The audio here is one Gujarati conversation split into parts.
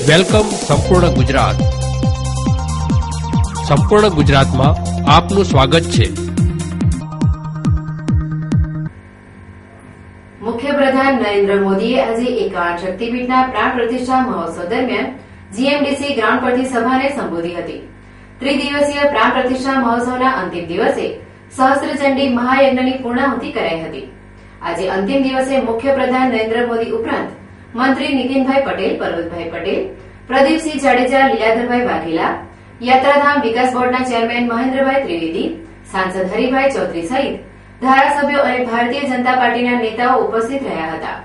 વેલકમ સંપૂર્ણ ગુજરાત. સંપૂર્ણ ગુજરાતમાં આપનું સ્વાગત છે. મુખ્યપ્રધાન નરેન્દ્ર મોદીએ આજે 51 શક્તિપીઠના પ્રાણ પ્રતિષ્ઠા મહોત્સવ દરમિયાન જીએમડીસી ગ્રાઉન્ડ પરથી સભાને સંબોધી હતી. ત્રિદિવસીય પ્રાણ પ્રતિષ્ઠા મહોત્સવના અંતિમ દિવસે સહસ્ત્રચંડી મહાયજ્ઞની પૂર્ણાહુતિ કરાઈ હતી. આજે અંતિમ દિવસે મુખ્યપ્રધાન નરેન્દ્ર મોદી ઉપરાંત મંત્રી નીતિનભાઈ પટેલ, પર્વતભાઈ પટેલ, પ્રદીપસિંહ જાડેજા, લીલાધરભાઈ વાઘેલા, યાત્રાધામ વિકાસ બોર્ડના ચેરમેન મહેન્દ્રભાઈ ત્રિવેદી, સાંસદ હરિભાઈ ચૌધરી સહિત ધારાસભ્યો અને ભારતીય જનતા પાર્ટીના નેતાઓ ઉપસ્થિત રહ્યા હતા.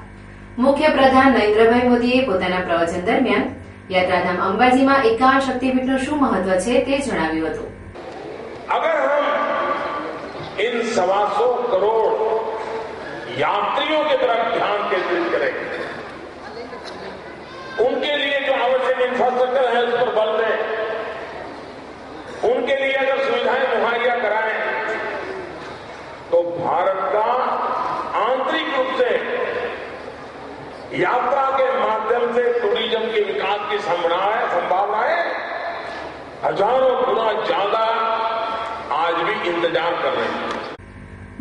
મુખ્યપ્રધાન નરેન્દ્રભાઈ મોદીએ પોતાના પ્રવચન દરમિયાન યાત્રાધામ અંબાજીમાં 51 શક્તિપીઠનું શું મહત્વ છે તે જણાવ્યું હતું. अगर हम इन 125 करोड़ यात्रियों की तरफ ध्यान केंद्रित करें, उनके लिए जो आवश्यक इंफ्रास्ट्रक्चर है उस पर बल दें, उनके लिए अगर सुविधाएं मुहैया कराएं, तो भारत का आंतरिक रूप से यात्रा के माध्यम से टूरिज्म के विकास की संभावनाएं हजारों गुना ज्यादा आज भी इंतजार कर रहे हैं.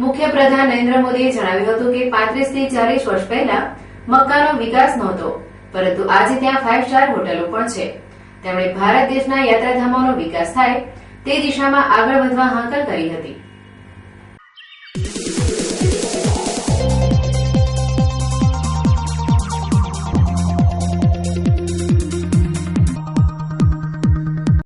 મુખ્યપ્રધાન નરેન્દ્ર મોદીએ જણાવ્યું હતું કે 35 થી 40 વર્ષ પહેલા મક્કાનો વિકાસ નહોતો, પરંતુ આજે ત્યાં 5 સ્ટાર હોટલો પણ છે. તેમણે ભારત દેશના યાત્રાધામોનો વિકાસ થાય તે દિશામાં આગળ વધવા હાંકલ કરી હતી.